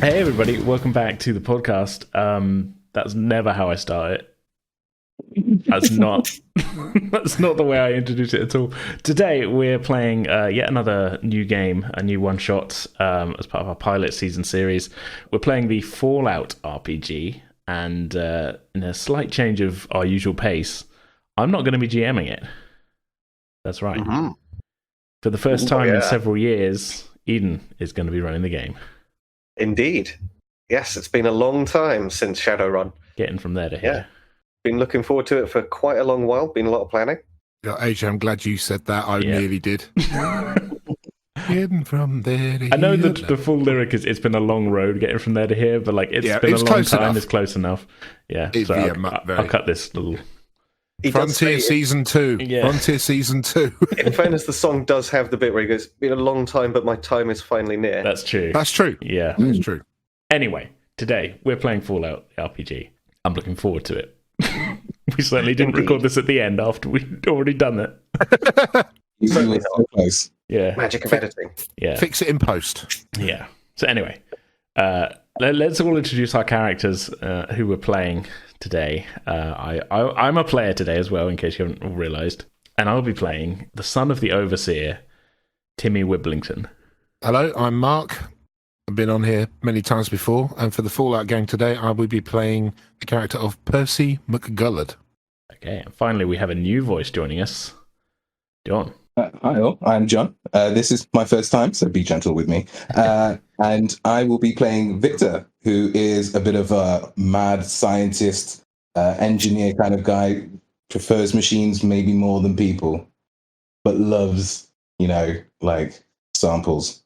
Hey everybody, welcome back to the podcast. That's never how I start it. That's not that's not the way I introduce it at all. Today we're playing yet another new game, a new one-shot as part of our pilot season series. We're playing the Fallout RPG, and in a slight change of our usual pace, I'm not going to be GMing it. That's right. Mm-hmm. For the first time in several years, Eden is going to be running the game. Indeed. Yes, it's been a long time since Shadowrun. Getting from there to here. Yeah. Been looking forward to it for quite a long while. Been a lot of planning. Yeah, AJ, I'm glad you said that. I nearly did. Getting from there to here. I know that the full lyric is, it's been a long road getting from there to here, but like it's been a long time. Enough. It's close enough. Yeah. So I'll cut this little... Frontier Season 2. Yeah. Frontier Season 2. In fairness, the song does have the bit where he goes, been a long time, but my time is finally near. That's true. That's true. Yeah. That's true. Anyway, today we're playing Fallout RPG. I'm looking forward to it. We certainly didn't record this at the end after we'd already done it. Certainly so close. Yeah. Magic of editing. Yeah. Fix it in post. Yeah. So anyway, let's all introduce our characters who we're playing today. I'm a player today as well, in case you haven't realised. And I'll be playing the son of the Overseer, Timmy Wiblington. Hello, I'm Mark. I've been on here many times before, and for the Fallout game today, I will be playing the character of Percy McGullard. Okay, and finally we have a new voice joining us. John. Hi all, I'm John. This is my first time, so be gentle with me. And I will be playing Victor, who is a bit of a mad scientist, engineer kind of guy, prefers machines maybe more than people, but loves, like samples.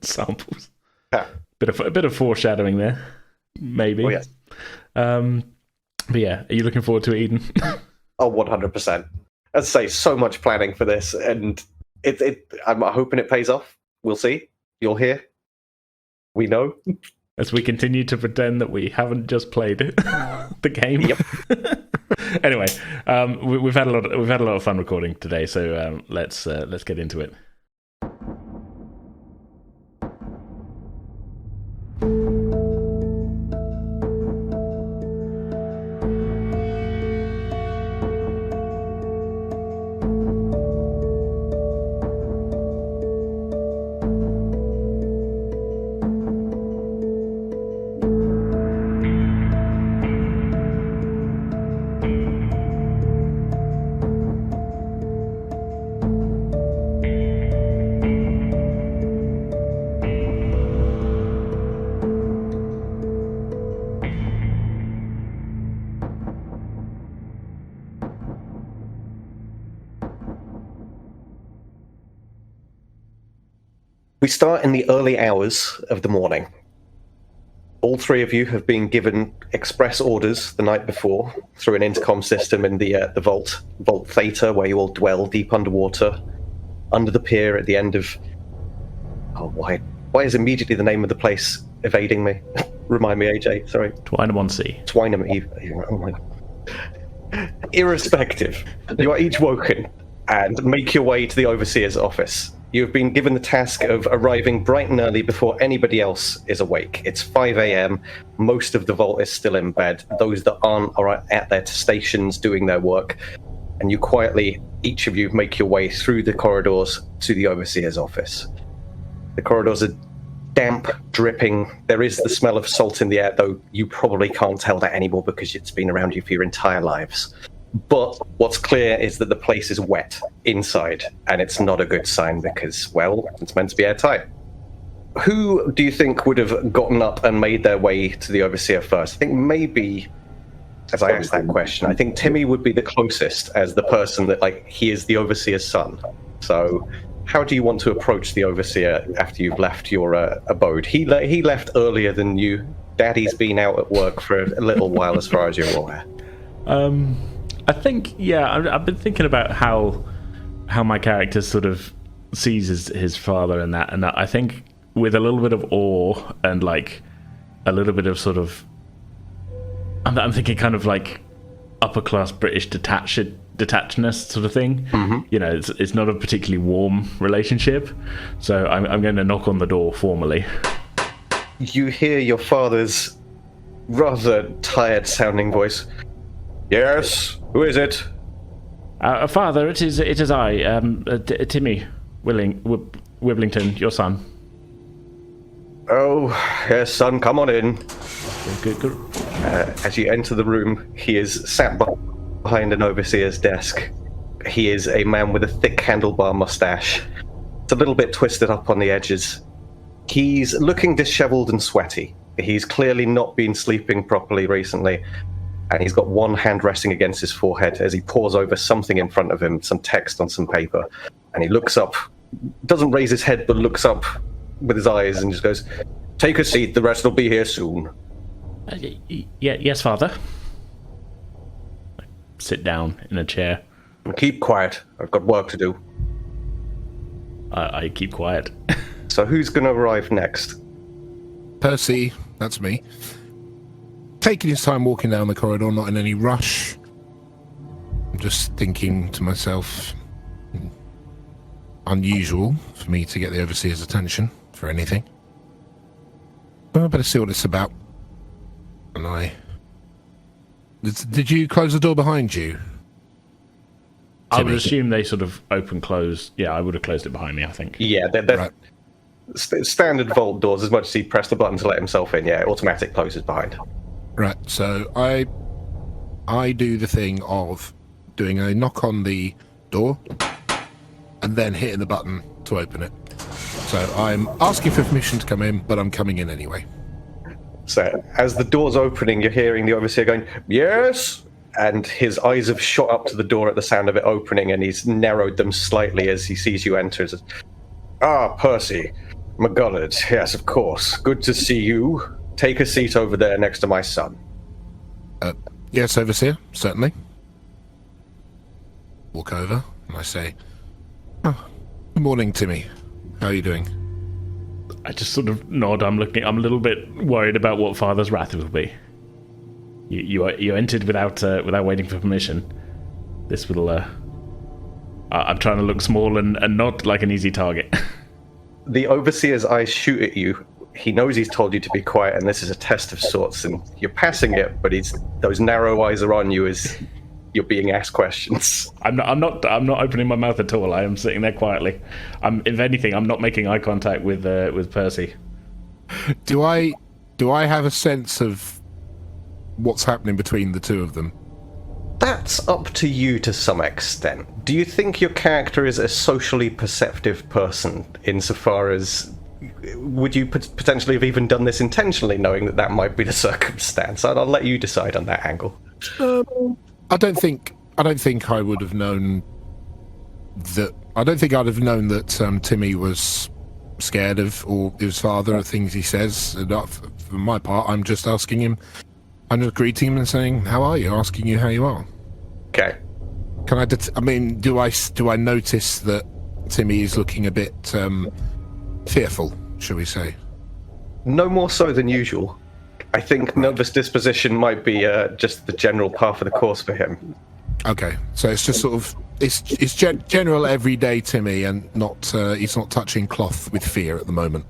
Samples. Yeah. A bit of foreshadowing there, maybe. Oh, yes. But yeah, are you looking forward to it, Eden? Oh, 100%. As I say, so much planning for this, and I'm hoping it pays off. We'll see. You'll hear. We know. As we continue to pretend that we haven't just played the game. Yep. Anyway, we've had a lot of fun recording today, so let's get into it. We start in the early hours of the morning. All three of you have been given express orders the night before through an intercom system in the Vault Theta, where you all dwell deep underwater, under the pier at the end of... Oh, why is immediately the name of the place evading me? Remind me, AJ, sorry. Twynham-on-Sea. Oh my God. Irrespective, you are each woken and make your way to the Overseer's office. You have been given the task of arriving bright and early before anybody else is awake. It's 5 a.m. Most of the Vault is still in bed. Those that aren't are at their stations doing their work. And you quietly, each of you, make your way through the corridors to the Overseer's office. The corridors are damp, dripping. There is the smell of salt in the air, though you probably can't tell that anymore because it's been around you for your entire lives. But what's clear is that the place is wet inside, and it's not a good sign because, well, it's meant to be airtight. Who do you think would have gotten up and made their way to the Overseer first? I think maybe, as I asked that question, I think Timmy would be the closest as the person that, he is the Overseer's son. So how do you want to approach the Overseer after you've left your abode? He left earlier than you. Daddy's been out at work for a little while, as far as you're aware. I think, I've been thinking about how my character sort of sees his father and that I think with a little bit of awe and a little bit of sort of, I'm thinking kind of upper class British detachedness sort of thing. Mm-hmm. It's not a particularly warm relationship, so I'm going to knock on the door formally. you hear your father's rather tired-sounding voice. Yes, who is it? Father, it is I, Timmy Wiblington, your son. Oh, yes, son, come on in. Good. As you enter the room, he is sat behind an overseer's desk. He is a man with a thick handlebar mustache. It's a little bit twisted up on the edges. He's looking disheveled and sweaty. He's clearly not been sleeping properly recently, and he's got one hand resting against his forehead as he pores over something in front of him, some text on some paper. And he looks up, doesn't raise his head, but looks up with his eyes and just goes, "Take a seat, the rest will be here soon." Yes, Father. I sit down in a chair. And keep quiet, I've got work to do. I keep quiet. So who's going to arrive next? Percy, that's me. Taking his time walking down the corridor, not in any rush. I'm just thinking to myself, unusual for me to get the overseer's attention for anything. Well, I better see what it's about. And Did you close the door behind you? I would assume they sort of close. Yeah, I would have closed it behind me, I think. Yeah, they're Right. standard vault doors. As much as he pressed the button to let himself in, yeah, automatic closes behind. Right, so I do the thing of doing a knock on the door and then hitting the button to open it. So I'm asking for permission to come in, but I'm coming in anyway. So as the door's opening, you're hearing the overseer going, "Yes!" And his eyes have shot up to the door at the sound of it opening, and he's narrowed them slightly as he sees you enter. "Ah, Percy McGullard, yes, of course. Good to see you. Take a seat over there next to my son." Yes, overseer, certainly. Walk over and I say, "Oh, good morning, Timmy. How are you doing?" I just sort of nod. I'm a little bit worried about what Father's wrath will be. You entered without waiting for permission. This will. I'm trying to look small and not like an easy target. The overseer's eyes shoot at you. He knows he's told you to be quiet, and this is a test of sorts, and you're passing it, but those narrow eyes are on you as you're being asked questions. I'm not opening my mouth at all. I am sitting there quietly. If anything, I'm not making eye contact with Percy. Do I have a sense of what's happening between the two of them? That's up to you to some extent. Do you think your character is a socially perceptive person, insofar as would you potentially have even done this intentionally, knowing that might be the circumstance? I'll let you decide on that angle. I don't think I would have known that. I don't think I'd have known that Timmy was scared of or his father or things he says. For my part, I'm just asking him. I'm just greeting him and saying, "How are you?" Asking you how you are. Okay. Can I? Do I notice that Timmy is looking a bit fearful? Shall we say? No more so than usual. I think nervous disposition might be just the general par for the course for him. Okay, so it's just sort of it's general everyday Timmy, and he's not touching cloth with fear at the moment.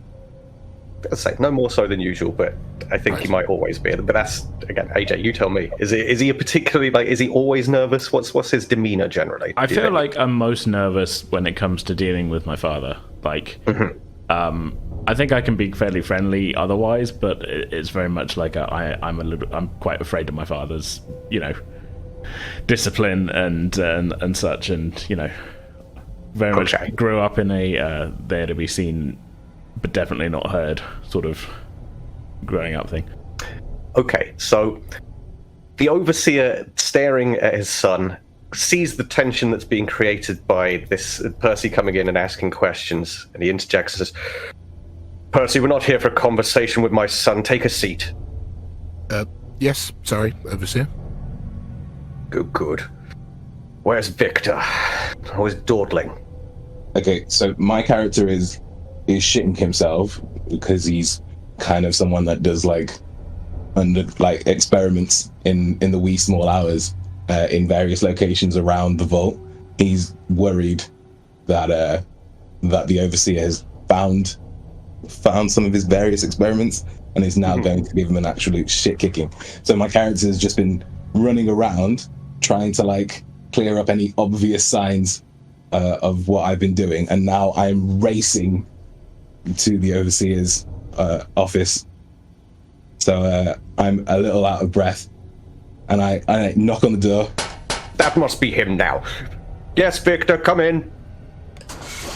I'd say no more so than usual, but I think he might always be. But that's, again, AJ, you tell me. Is he a particularly, is he always nervous? What's his demeanor generally? I feel like I'm most nervous when it comes to dealing with my father. I think I can be fairly friendly otherwise, but it's very much like I'm quite afraid of my father's, discipline and such, and very much grew up in a there to be seen but definitely not heard sort of growing up thing. Okay, so the overseer, staring at his son, sees the tension that's being created by this Percy coming in and asking questions, and he interjects and says, "Percy, we're not here for a conversation with my son. Take a seat." Yes, sorry, overseer. Good. Where's Victor? How is dawdling? Okay, so my character is shitting himself because he's kind of someone that does experiments in the wee small hours in various locations around the vault. He's worried that the overseer has found some of his various experiments and is now going to give him an absolute shit kicking. So my character has just been running around trying to like clear up any obvious signs of what I've been doing, and now I'm racing to the overseer's office. So I'm a little out of breath, and I knock on the door. That must be him now. Yes, Victor, come in.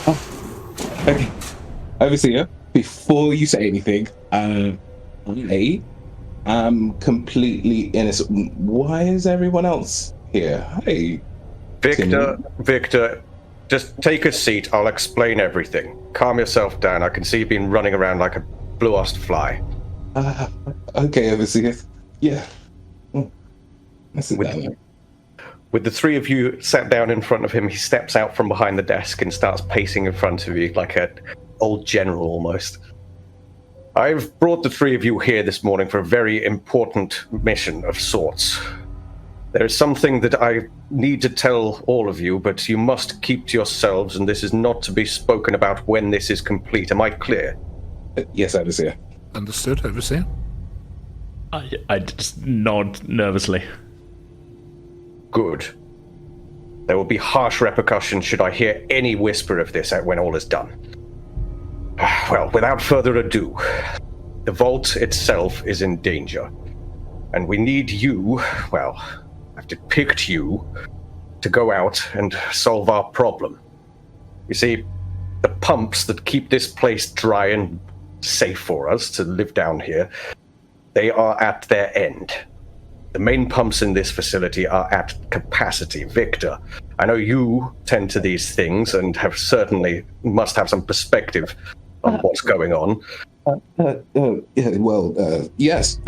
Oh, okay. Overseer, before you say anything, I am completely innocent. Why is everyone else here? Hey, Victor, just take a seat. I'll explain everything. Calm yourself down. I can see you've been running around like a blue-assed fly. Okay, Overseer. Yeah. Sit down. With the three of you sat down in front of him, he steps out from behind the desk and starts pacing in front of you like an old general almost. I've brought the three of you here this morning for a very important mission of sorts. There is something that I need to tell all of you, but you must keep to yourselves, and this is not to be spoken about when this is complete. Am I clear? Yes, Overseer. Understood, Overseer. I just nod nervously. Good. There will be harsh repercussions should I hear any whisper of this when all is done. Well, without further ado, the vault itself is in danger. And we need you, well, I've picked you, to go out and solve our problem. You see, the pumps that keep this place dry and safe for us to live down here, they are at their end. The main pumps in this facility are at capacity. Victor, I know you tend to these things and must have some perspective on what's going on. Yes.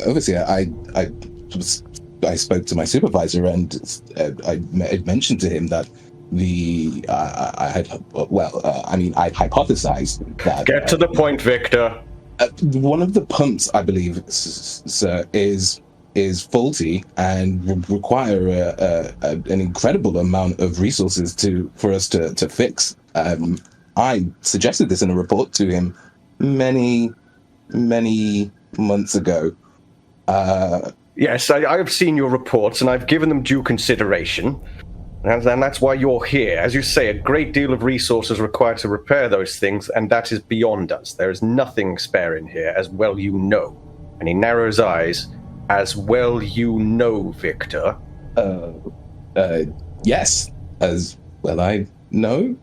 Obviously, I spoke to my supervisor, and I mentioned to him that I hypothesized that. Get to the point, Victor. One of the pumps, I believe, sir, is faulty and would require an incredible amount of resources for us to fix. I suggested this in a report to him many months ago. Yes, I have seen your reports, and I've given them due consideration. And that's why you're here. As you say, a great deal of resources required to repair those things, and that is beyond us. There is nothing spare in here, as well you know. And he narrows eyes. As well you know, Victor. Yes. As well I know.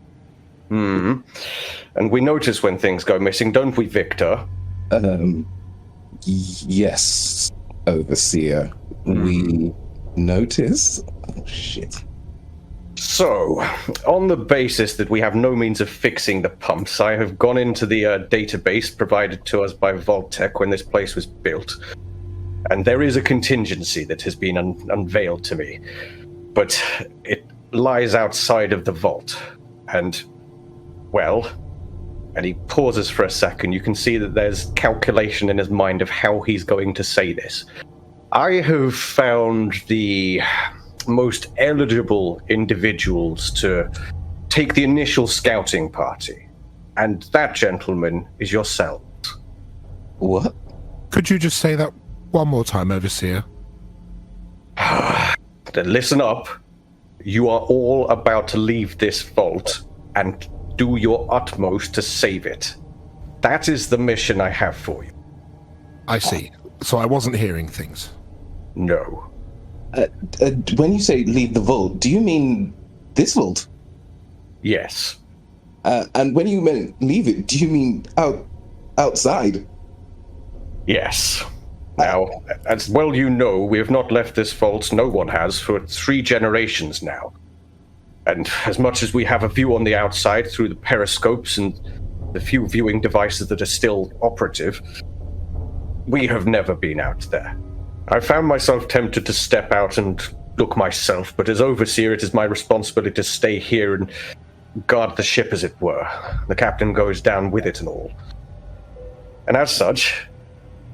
And we notice when things go missing, don't we, Victor? Yes, Overseer. We notice. Oh, shit. So, on the basis that we have no means of fixing the pumps, I have gone into the database provided to us by Vault Tech when this place was built. And there is a contingency that has been unveiled to me. But it lies outside of the vault. And, well, and he pauses for a second. You can see that there's calculation in his mind of how he's going to say this. I have found the most eligible individuals to take the initial scouting party. And that, gentleman, is yourself. What? Could you just say that one more time, Overseer? Then listen up. You are all about to leave this vault and do your utmost to save it. That is the mission I have for you. I see. So I wasn't hearing things. No. When you say leave the vault, do you mean this vault? Yes. And when you mean leave it, do you mean outside? Yes. Now, as well you know, we have not left this vault, no one has, for 3 generations now. And as much as we have a view on the outside through the periscopes and the few viewing devices that are still operative, we have never been out there. I found myself tempted to step out and look myself, but as Overseer, it is my responsibility to stay here and guard the ship, as it were. The captain goes down with it and all. And as such,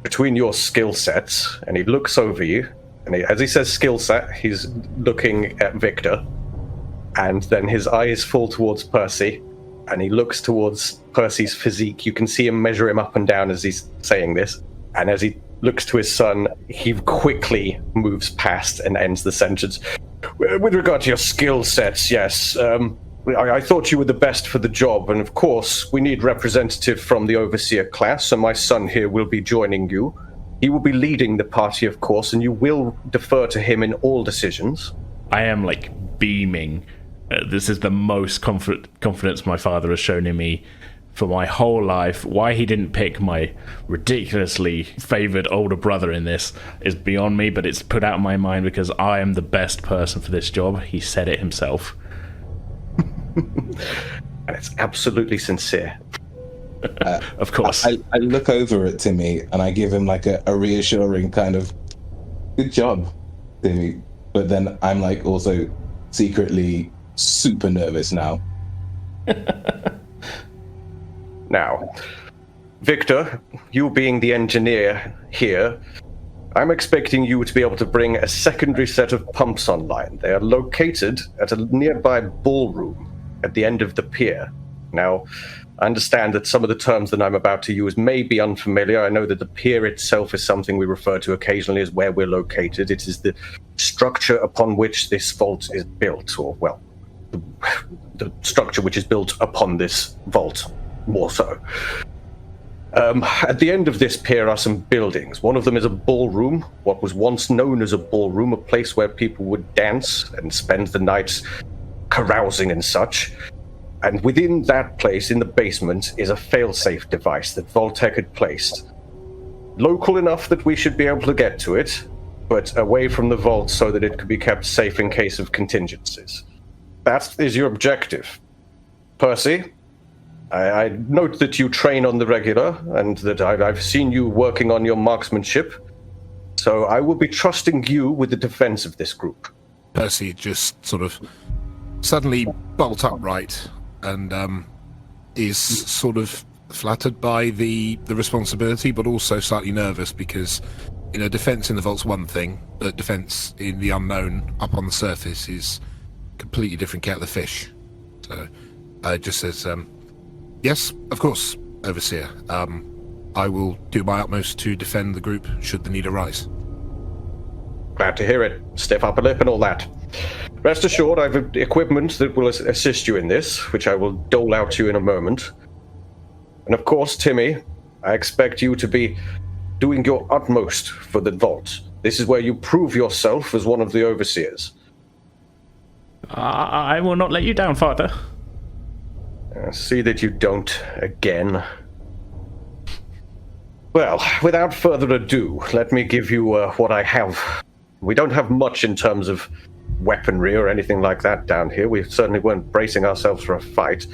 between your skill sets, and he looks over you, and as he says skill set, he's looking at Victor, and then his eyes fall towards Percy, and he looks towards Percy's physique. You can see him measure him up and down as he's saying this. And as he looks to his son, he quickly moves past and ends the sentence. With regard to your skill sets, yes, I thought you were the best for the job, and of course, we need representative from the Overseer class, so my son here will be joining you. He will be leading the party, of course, and you will defer to him in all decisions. I am, beaming. This is the most confidence my father has shown in me for my whole life. Why he didn't pick my ridiculously favoured older brother in this is beyond me, but it's put out of my mind because I am the best person for this job. He said it himself. And it's absolutely sincere. Of course. I look over at Timmy and I give him a reassuring kind of good job, Timmy. But then I'm also secretly super nervous now. Now, Victor, you being the engineer here, I'm expecting you to be able to bring a secondary set of pumps online. They are located at a nearby ballroom at the end of the pier. Now, I understand that some of the terms that I'm about to use may be unfamiliar. I know that the pier itself is something we refer to occasionally as where we're located. It is the structure upon which this vault is built, or, well, the structure which is built upon this vault, more so. At the end of this pier are some buildings. One of them is a ballroom, what was once known as a ballroom, a place where people would dance and spend the night carousing and such. And within that place, in the basement, is a failsafe device that Vault-Tec had placed. Local enough that we should be able to get to it, but away from the vault so that it could be kept safe in case of contingencies. That is your objective. Percy, I note that you train on the regular, and that I've seen you working on your marksmanship, so I will be trusting you with the defense of this group. Percy just sort of suddenly bolt upright and is sort of flattered by the responsibility, but also slightly nervous because, defense in the vault's one thing, but defense in the unknown up on the surface is completely different kettle of fish. So just says, yes, of course, Overseer. I will do my utmost to defend the group should the need arise. Glad to hear it. Stiff upper lip and all that. Rest assured, I have equipment that will assist you in this, which I will dole out to you in a moment. And of course, Timmy, I expect you to be doing your utmost for the vault. This is where you prove yourself as one of the overseers. I will not let you down, Father. See that you don't again. Well, without further ado, let me give you what I have. We don't have much in terms of weaponry or anything like that down here. We certainly weren't bracing ourselves for a fight.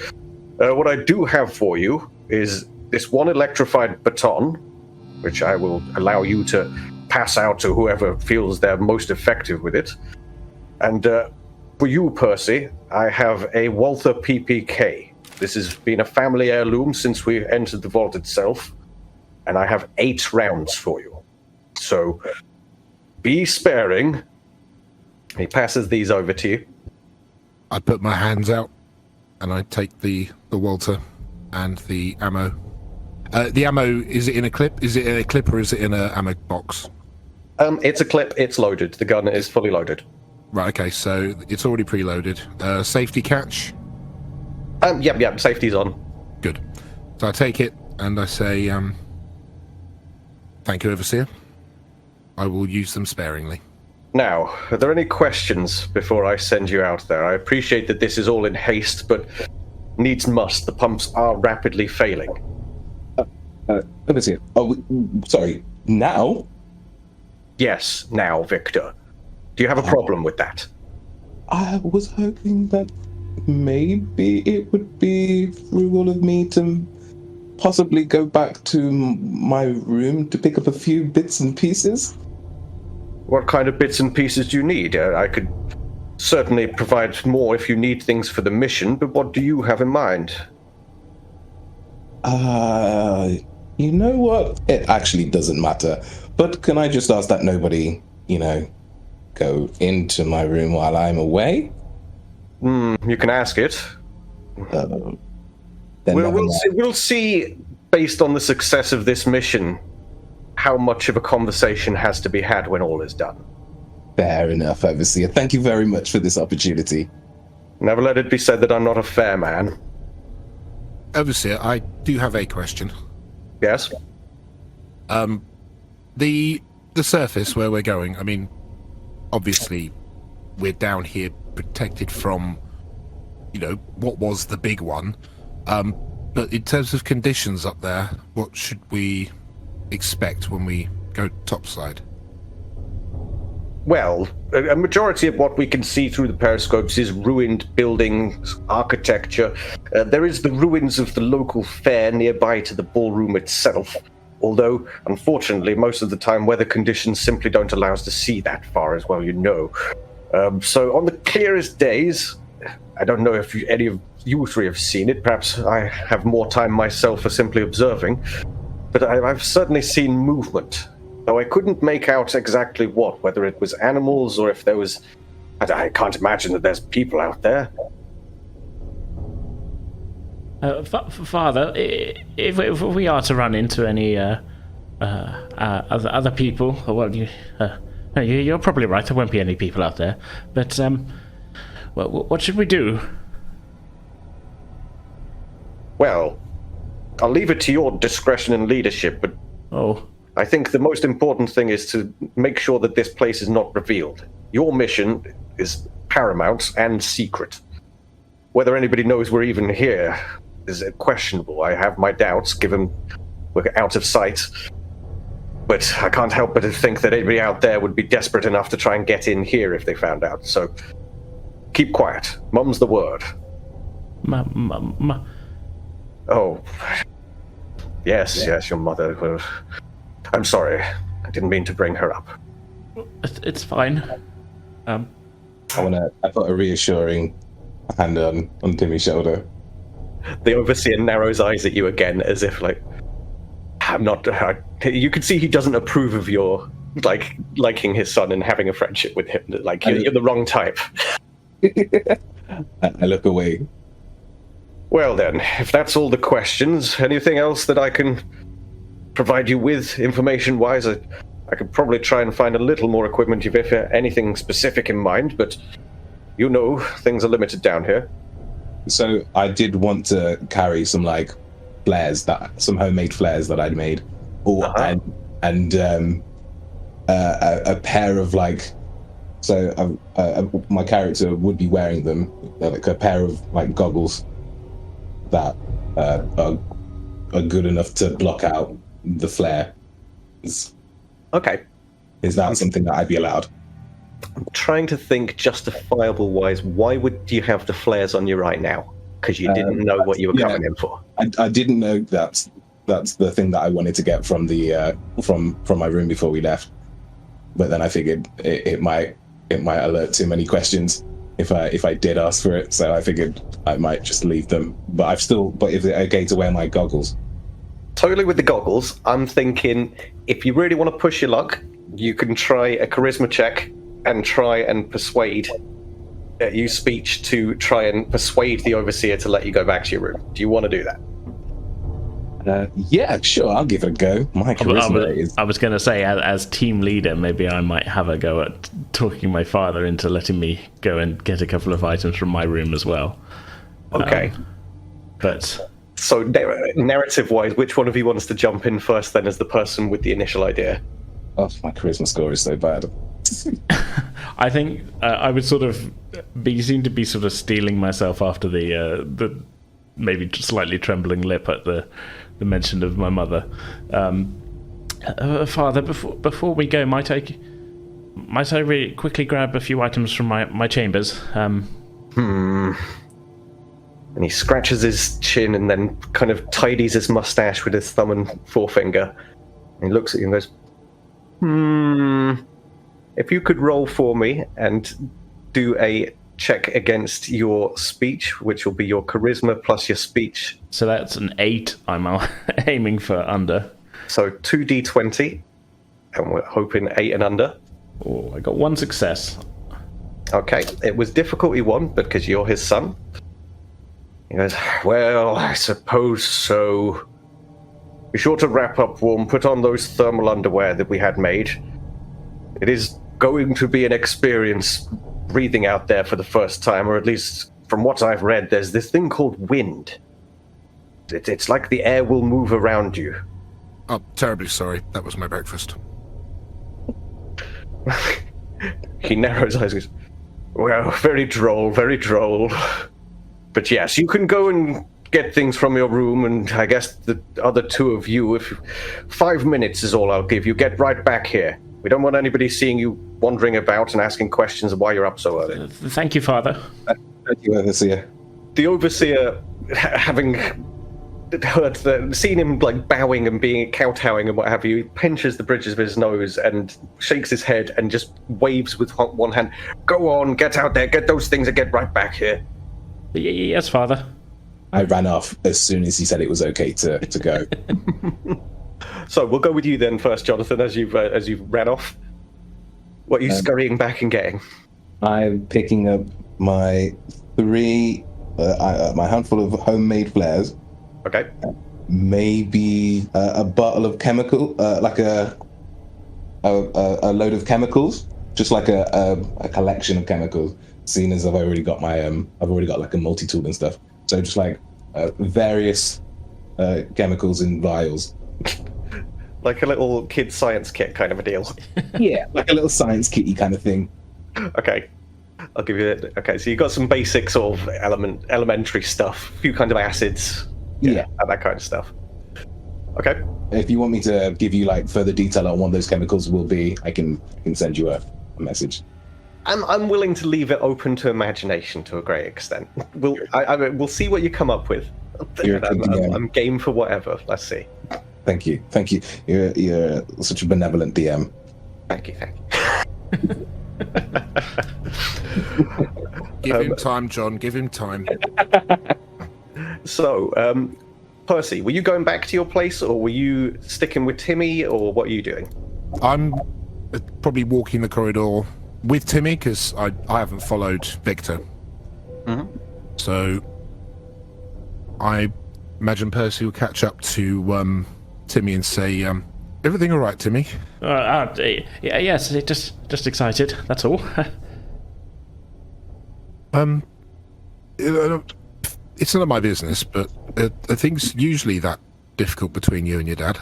What I do have for you is this one electrified baton, which I will allow you to pass out to whoever feels they're most effective with it. And for you, Percy, I have a Walther PPK. This has been a family heirloom since we entered the vault itself, and I have 8 rounds for you. So, be sparing. He passes these over to you. I put my hands out, and I take the Walter and the ammo. The ammo, is it in a clip? Is it in a clip or is it in an ammo box? It's a clip. It's loaded. The gun is fully loaded. Right, okay, so it's already preloaded. Safety catch? Yep, safety's on. Good. So I take it and I say, thank you, Overseer. I will use them sparingly. Now, are there any questions before I send you out there? I appreciate that this is all in haste, but needs must. The pumps are rapidly failing. Overseer. Oh, sorry. Now? Yes, now, Victor. Do you have a problem with that? I was hoping that maybe it would be frugal of me to possibly go back to my room to pick up a few bits and pieces. What kind of bits and pieces do you need? I could certainly provide more if you need things for the mission, but what do you have in mind? You know what? It actually doesn't matter. But can I just ask that nobody, go into my room while I'm away? You can ask it. then never mind. We'll see, based on the success of this mission, how much of a conversation has to be had when all is done. Fair enough, Overseer. Thank you very much for this opportunity. Never let it be said that I'm not a fair man. Overseer, I do have a question. Yes? The surface where we're going, I mean, obviously we're down here protected from, what was the big one. But in terms of conditions up there, what should we expect when we go topside? Well, a majority of what we can see through the periscopes is ruined buildings, architecture. There is the ruins of the local fair nearby to the ballroom itself. Although, unfortunately, most of the time weather conditions simply don't allow us to see that far, as well you know. So on the clearest days, I don't know if any of you three have seen it. Perhaps I have more time myself for simply observing. But I've certainly seen movement. Though I couldn't make out exactly what, whether it was animals or if there was... I can't imagine that there's people out there. Father, if we are to run into any other people, well, you're probably right. There won't be any people out there. But what should we do? Well, I'll leave it to your discretion and leadership. But I think the most important thing is to make sure that this place is not revealed. Your mission is paramount and secret. Whether anybody knows we're even here is questionable. I have my doubts, given we're out of sight. But I can't help but to think that anybody out there would be desperate enough to try and get in here if they found out. So keep quiet. Mum's the word. Oh. Yes, your mother. Well, I'm sorry. I didn't mean to bring her up. It's fine. I put a reassuring hand on Timmy's shoulder. The Overseer narrows eyes at you again, as if I'm not... you can see he doesn't approve of your, liking his son and having a friendship with him. You're the wrong type. I look away. Well then, if that's all the questions, anything else that I can provide you with, information-wise? I could probably try and find a little more equipment if anything specific in mind, but things are limited down here. So I did want to carry some flares, some homemade flares that I'd made, and a pair of my character would be wearing them, a pair of goggles that are good enough to block out the flare. Okay. Is that something that I'd be allowed? I'm trying to think justifiable-wise, why would you have the flares on you right now? Because you didn't know what you were coming in for. I didn't know that's the thing that I wanted to get from the from my room before we left. But then I figured it might alert too many questions if I did ask for it. So I figured I might just leave them. But is it okay to wear my goggles? Totally with the goggles. I'm thinking if you really want to push your luck, you can try a charisma check and try and persuade. Use speech to try and persuade the Overseer to let you go back to your room. Do you want to do that? Yeah, sure. I'll give it a go. My charisma is... I was going to say, as team leader, maybe I might have a go at talking my father into letting me go and get a couple of items from my room as well. Okay. But... So, narrative-wise, which one of you wants to jump in first, then, as the person with the initial idea? Oh, my charisma score is so bad. I think I would seem to be sort of steeling myself after the maybe slightly trembling lip at the mention of my mother. Father, before we go, might I really quickly grab a few items from my chambers? And he scratches his chin and then kind of tidies his mustache with his thumb and forefinger. And he looks at you and goes, if you could roll for me and do a check against your speech, which will be your charisma plus your speech. So that's an 8 I'm aiming for under. So 2d20, and we're hoping 8 and under. Oh, I got 1 success. Okay, it was difficulty 1 because you're his son. He goes, well, I suppose so. Be sure to wrap up warm, put on those thermal underwear that we had made. It is going to be an experience breathing out there for the first time, or at least from what I've read, there's this thing called wind. It's like the air will move around you. Oh, terribly sorry. That was my breakfast. He narrows his eyes and goes, well, very droll, very droll. But yes, you can go and get things from your room, and I guess the other two of you, if 5 minutes is all I'll give you, get right back here. We don't want anybody seeing you wandering about and asking questions of why you're up so early. Thank you, Father. Thank you, Overseer. The Overseer, having seen him like bowing and being kowtowing and what have you, he pinches the bridges of his nose and shakes his head and just waves with one hand. Go on, get out there, get those things and get right back here. Yes, Father. I ran off as soon as he said it was okay to go. So we'll go with you then first, Jonathan, as you've ran off. What are you scurrying back and getting? I'm picking up my my handful of homemade flares. Okay. Maybe a bottle of chemical, like a load of chemicals, just like a collection of chemicals. Seeing as I've already got like a multi-tool and stuff, so just like various chemicals in vials. Like a little kid's science kit kind of a deal. Yeah, like a little science kitty kind of thing. Okay. I'll give you it. Okay, so you've got some basic sort of elementary stuff, a few kinds of acids. Yeah. And that kind of stuff. Okay. If you want me to give you like further detail on what those chemicals will be, I can send you a message. I'm willing to leave it open to imagination to a great extent. We'll see what you come up with. I'm game for whatever. Let's see. Thank you. You're such a benevolent DM. Thank you. Give him time, John. Give him time. So, Percy, were you going back to your place, or were you sticking with Timmy, or what are you doing? I'm probably walking the corridor with Timmy, because I haven't followed Victor. Mm-hmm. So I imagine Percy will catch up to Timmy and say, everything all right, Timmy? Yes, just excited, that's all. It's none of my business, but are things usually that difficult between you and your dad?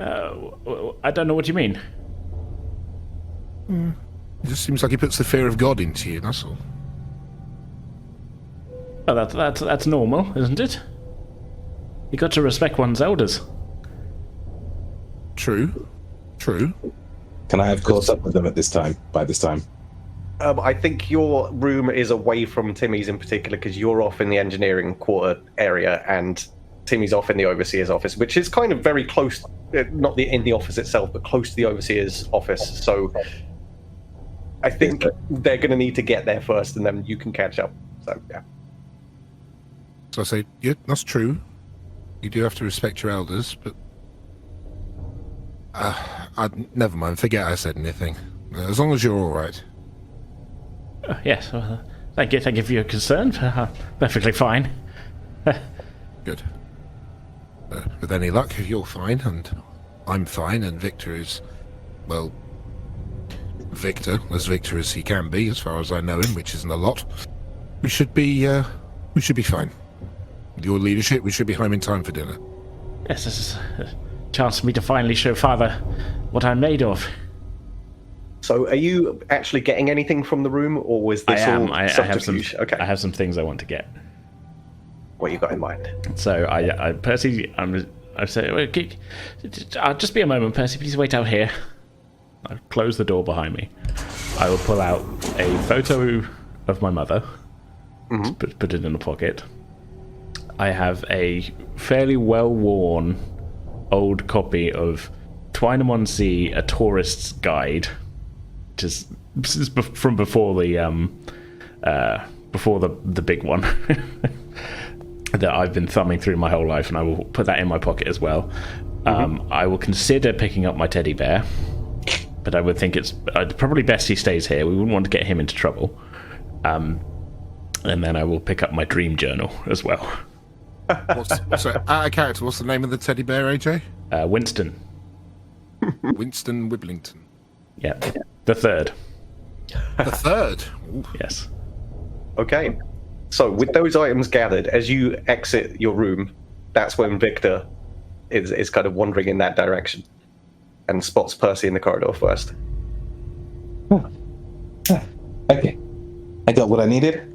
I don't know what you mean. It just seems like he puts the fear of God into you, that's all. Well, that's normal, isn't it? You got to respect one's elders. True. Can I have caught up with them by this time? I think your room is away from Timmy's in particular, because you're off in the engineering quarter area and Timmy's off in the overseer's office, which is kind of very close, not in the office itself, but close to the overseer's office. So I think they're going to need to get there first, and then you can catch up. So, yeah. So I say, yeah, that's true. You do have to respect your elders, but... never mind, forget I said anything. As long as you're all right. Yes, well, thank you for your concern. Perfectly fine. Good. With any luck, you're fine, and I'm fine, and Victor is, well, Victor, as Victor as he can be, as far as I know him, which isn't a lot. We should be fine. With your leadership, we should be home in time for dinner. Yes, this is a chance for me to finally show Father what I'm made of. So, are you actually getting anything from the room, or was this all subterfuge? I have some things I want to get. What you got in mind? So, Percy, I say, just be a moment, Percy. Please wait out here. I'll close the door behind me. I will pull out a photo of my mother, put it in a pocket. I have a fairly well-worn old copy of Twynham-on-Sea, A Tourist's Guide, which is from before the big one that I've been thumbing through my whole life, and I will put that in my pocket as well. I will consider picking up my teddy bear, but I would think it's probably best he stays here. We wouldn't want to get him into trouble. And then I will pick up my dream journal as well. So, out of character, what's the name of the teddy bear, AJ? Winston. Winston Wiblington. Yeah, the third. The third? Ooh. Yes. Okay. So with those items gathered, as you exit your room, that's when Victor is kind of wandering in that direction and spots Percy in the corridor first. Okay. I got what I needed.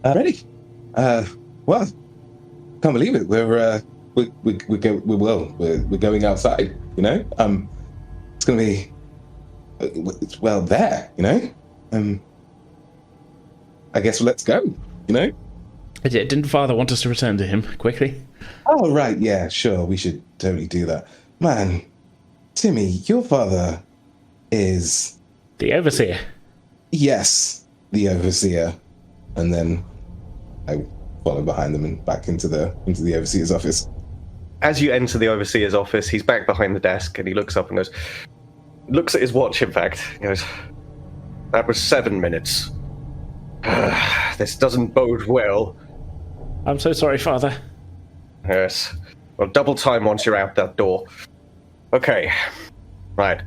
Ready. Well, can't believe it. We're going outside, you know? It's gonna be there, you know? I guess let's go, you know? Didn't Father want us to return to him quickly? Oh, right, yeah, sure, we should totally do that. Man, Timmy, your father is... The Overseer. Yes, the Overseer. And then I follow behind them and back into the Overseer's office. As you enter the Overseer's office, he's back behind the desk and he looks up and looks at his watch, in fact. He goes, that was 7 minutes. This doesn't bode well. I'm so sorry, Father. Yes. Well, double time once you're out that door. Okay. Right.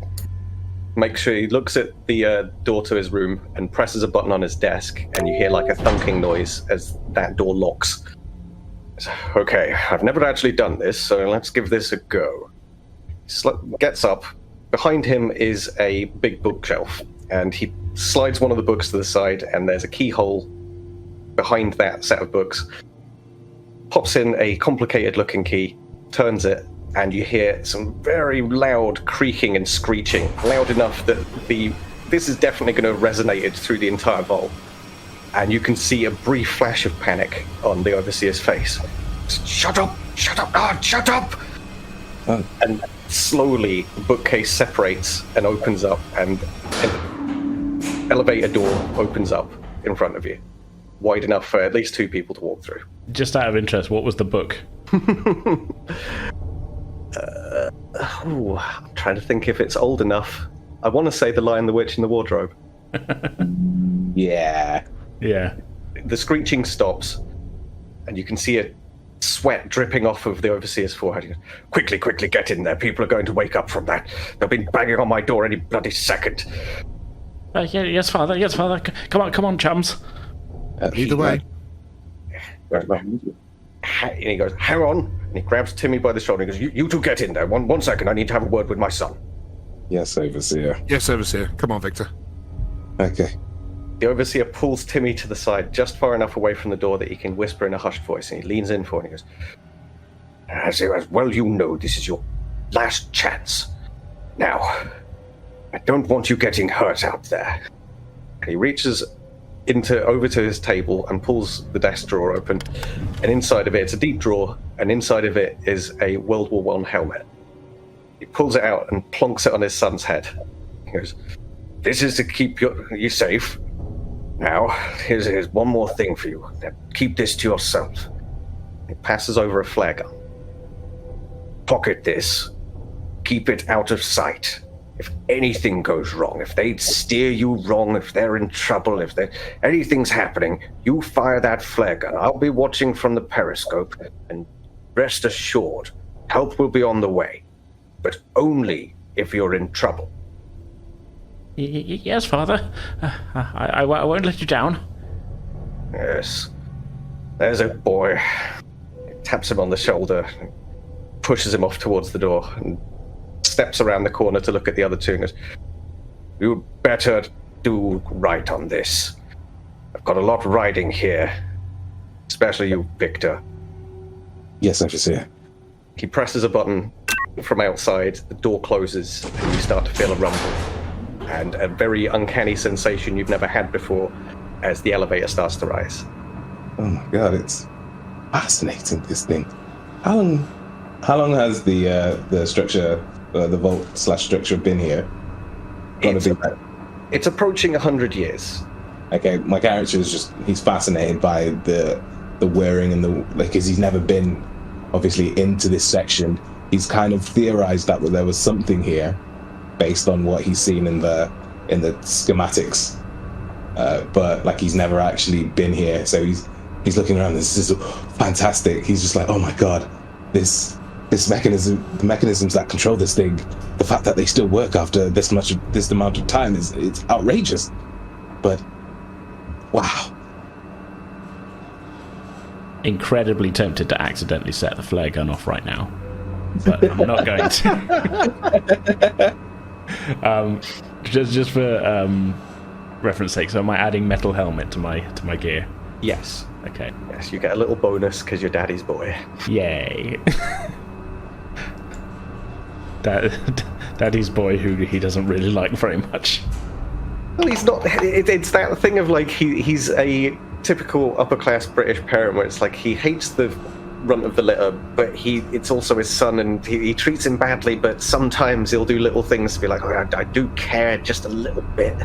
Make sure he looks at the door to his room and presses a button on his desk, and you hear like a thunking noise as that door locks. Okay, I've never actually done this, so let's give this a go. Gets up. Behind him is a big bookshelf, and he slides one of the books to the side, and there's a keyhole behind that set of books. Pops in a complicated-looking key, turns it, and you hear some very loud creaking and screeching, loud enough that this is definitely going to have resonated through the entire vault. And you can see a brief flash of panic on the Overseer's face. Shut up! Shut up! God, shut up! And slowly, the bookcase separates and opens up, and an elevator door opens up in front of you, wide enough for at least 2 people to walk through. Just out of interest, what was the book? I'm trying to think if it's old enough. I want to say The Lion, the Witch, and the Wardrobe. Yeah. Yeah. The screeching stops, and you can see a sweat dripping off of the Overseer's forehead. He goes, quickly, get in there. People are going to wake up from that. They'll be banging on my door any bloody second. Yes, Father. Yes, Father. Come on, chums. Either way. And he goes, hang on. And he grabs Timmy by the shoulder and goes, you two get in there. One second, I need to have a word with my son. Yes, Overseer. Yes, Overseer. Come on, Victor. Okay. The Overseer pulls Timmy to the side, just far enough away from the door that he can whisper in a hushed voice, and he leans in for it and he goes, as well you know, this is your last chance. Now, I don't want you getting hurt out there. And he reaches over to his table and pulls the desk drawer open, and inside of it, it's a deep drawer, and inside of it is a World War I helmet. He pulls it out and plonks it on his son's head. He goes, this is to keep you safe. Now, here's one more thing for you. Now, keep this to yourself. He passes over a flare gun. Pocket this. Keep it out of sight. If anything goes wrong, if they steer you wrong, if they're in trouble, if anything's happening, you fire that flare gun. I'll be watching from the periscope, and rest assured, help will be on the way. But only if you're in trouble. Yes, Father. I won't let you down. Yes. There's a boy. He taps him on the shoulder, pushes him off towards the door, and steps around the corner to look at the other two and goes, you'd better do right on this. I've got a lot riding here. Especially you, Victor. Yes, Overseer. He presses a button from outside, the door closes, and you start to feel a rumble. And a very uncanny sensation you've never had before as the elevator starts to rise. Oh my god, it's fascinating, this thing. How long has the structure, the vault/structure been here? It's approaching 100 years. Okay, my character is he's fascinated by the whirring and because he's never been, obviously, into this section. He's kind of theorized that there was something here based on what he's seen in the schematics. but like he's never actually been here. So he's looking around. This is fantastic. He's just like, oh my god, this mechanism, the mechanisms that control this thing, the fact that they still work after this amount of time it's outrageous. But wow. Incredibly tempted to accidentally set the flare gun off right now, but I'm not going to. Just for reference sake, so am I adding metal helmet to my gear? Yes. Okay. Yes, you get a little bonus because you're daddy's boy. Yay. Daddy's boy, who he doesn't really like very much. Well, he's not. It's that thing of like he's a typical upper class British parent where it's like he hates the runt of the litter, but it's also his son, and he treats him badly. But sometimes he'll do little things to be like, oh, I do care just a little bit.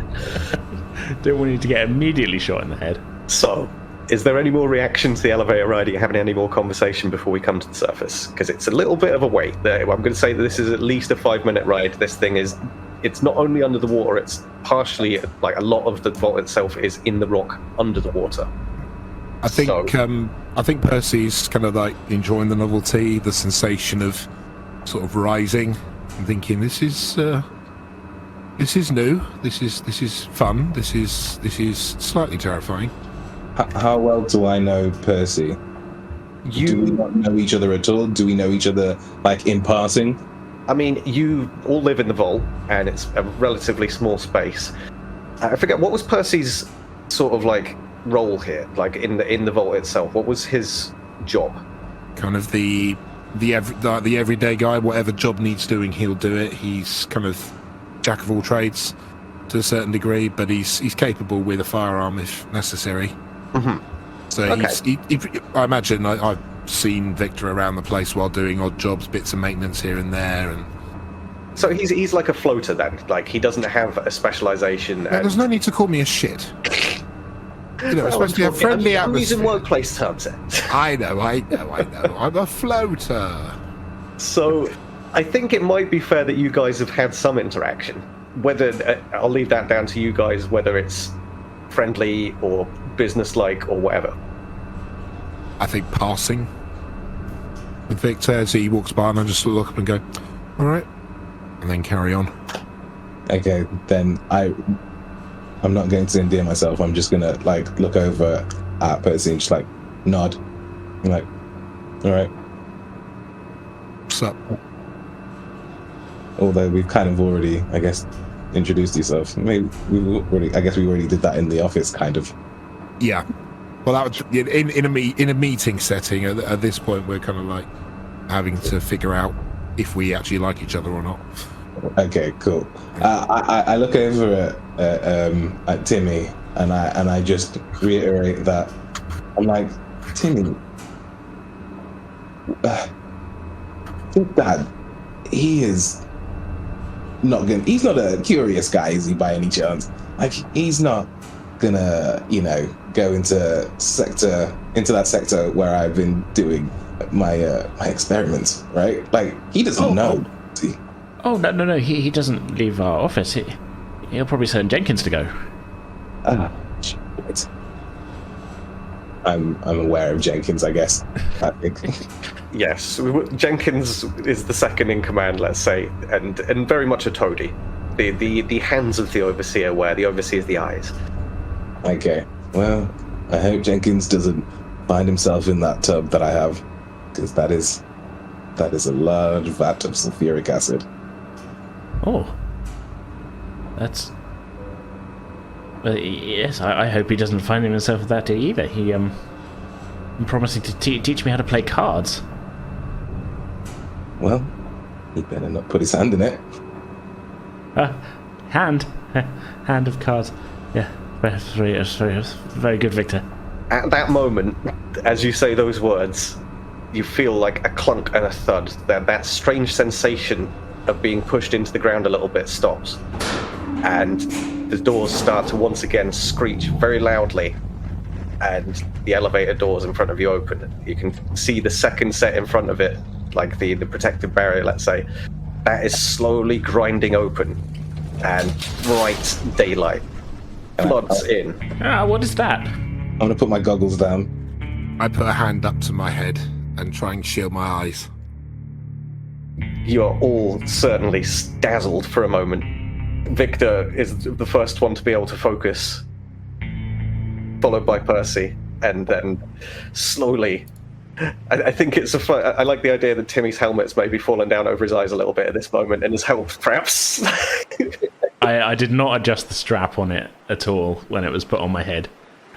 Don't want you to get immediately shot in the head. So, is there any more reaction to the elevator ride? Are you having any more conversation before we come to the surface? Because it's a little bit of a wait. I'm going to say that this is at least a 5-minute ride. This thing is, it's not only under the water, it's partially, like a lot of the vault itself is in the rock under the water. I think Percy's kind of like enjoying the novelty, the sensation of sort of rising and thinking, this is new, this is fun, this is slightly terrifying. How well do I know Percy? Do we not know each other at all? Do we know each other, like, in passing? I mean, you all live in the vault, and it's a relatively small space. I forget, what was Percy's sort of, like, role here? Like, in the vault itself? What was his job? Kind of the everyday guy, whatever job needs doing, he'll do it. He's kind of jack of all trades to a certain degree, but he's capable with a firearm if necessary. Mm-hmm. So okay. I imagine I've seen Victor around the place while doing odd jobs, bits of maintenance here and there, and so he's like a floater then. Like he doesn't have a specialization. Yeah, there's no need to call me a shit. You know, especially a friendly atmosphere. I'm using workplace terms. I know. I'm a floater. So, I think it might be fair that you guys have had some interaction. Whether I'll leave that down to you guys, whether it's friendly or business-like or whatever. I think passing with Victor as he walks by, and I just look up and go, "All right," and then carry on. Okay, then I'm not going to endear myself. I'm just gonna like look over at Percy and just like nod. I'm like, all right. What's up? Although we've kind of already, I guess, introduced yourself. Maybe we already did that in the office, kind of. Yeah. Well, that was in a meeting setting. At this point, we're kind of like having to figure out if we actually like each other or not. Okay, cool. I look over at Timmy and I just reiterate that I'm like, Timmy, Dad, he's not a curious guy, is he, by any chance? Like, he's not gonna, go into that sector where I've been doing my experiments, right? Like, he doesn't know. Oh, no, he doesn't leave our office. He'll probably send Jenkins to go. Shit. I'm aware of Jenkins, I guess. I think. Yes, Jenkins is the second in command, let's say, and very much a toady. The hands of the Overseer, where the Overseer is the eyes. Okay, well, I hope Jenkins doesn't find himself in that tub that I have, because that is a large vat of sulfuric acid. Oh, that's... yes, I hope he doesn't find himself with that either. I'm promising to teach me how to play cards. Well, he better not put his hand in it. Hand of cards. Yeah, very good, Victor. At that moment, as you say those words, you feel like a clunk and a thud. That strange sensation of being pushed into the ground a little bit stops, and the doors start to once again screech very loudly, and the elevator doors in front of you open. You can see the second set in front of it, like the protective barrier, let's say, that is slowly grinding open, and bright daylight floods in. What is that? I'm going to put my goggles down. I put a hand up to my head and try and shield my eyes. You are all certainly dazzled for a moment. Victor is the first one to be able to focus, followed by Percy, and then slowly... I think it's I like the idea that Timmy's helmet's maybe fallen down over his eyes a little bit at this moment and has helped, perhaps. I did not adjust the strap on it at all when it was put on my head.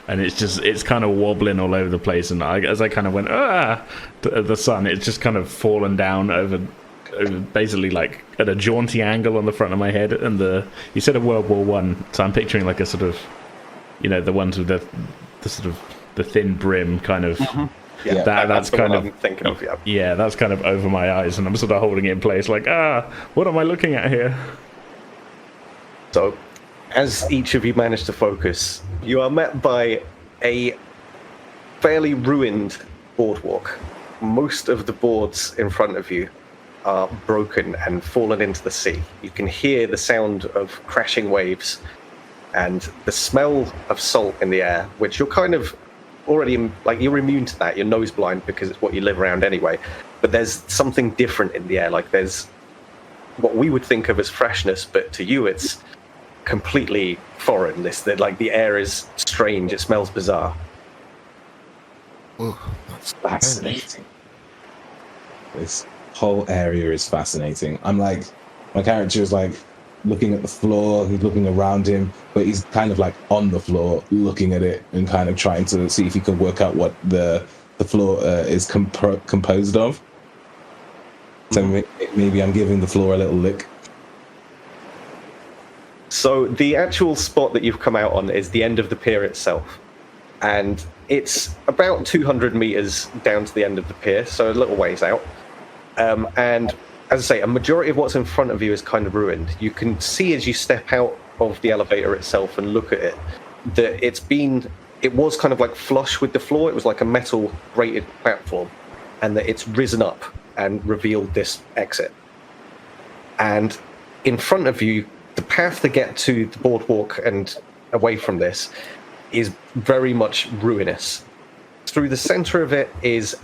And it's kind of wobbling all over the place. And as I kind of went, the sun, it's just kind of fallen down over basically like at a jaunty angle on the front of my head. And you said of World War One, so I'm picturing like a sort of, the ones with the sort of the thin brim kind of. Mm-hmm. Yeah, that's kind of I'm thinking of. Yeah. Yeah, that's kind of over my eyes, and I'm sort of holding it in place, like, what am I looking at here? So, as each of you manage to focus, you are met by a fairly ruined boardwalk. Most of the boards in front of you are broken and fallen into the sea. You can hear the sound of crashing waves and the smell of salt in the air, which you're kind of already, like, you're immune to that. You're nose blind because it's what you live around anyway. But there's something different in the air. Like, there's what we would think of as freshness, but to you it's completely foreign. The air is strange. It smells bizarre. Oh, that's Fascinating. This whole area is fascinating. My character is like looking at the floor, he's looking around him, but he's kind of like on the floor looking at it and kind of trying to see if he can work out what the floor is composed of. So maybe I'm giving the floor a little lick. So the actual spot that you've come out on is the end of the pier itself. And it's about 200 meters down to the end of the pier, so a little ways out. And as I say, a majority of what's in front of you is kind of ruined. You can see as you step out of the elevator itself and look at it, that it was kind of like flush with the floor. It was like a metal grated platform, and that it's risen up and revealed this exit. And in front of you, the path to get to the boardwalk and away from this is very much ruinous. Through the center of it is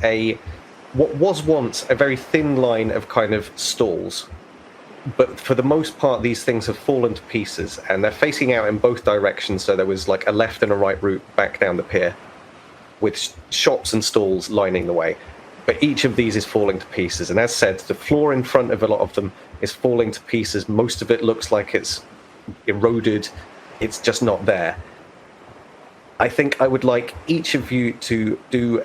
what was once a very thin line of kind of stalls. But for the most part, these things have fallen to pieces, and they're facing out in both directions. So there was like a left and a right route back down the pier with shops and stalls lining the way. But each of these is falling to pieces. And as said, the floor in front of a lot of them is falling to pieces. Most of it looks like it's eroded. It's just not there. I think I would like each of you to do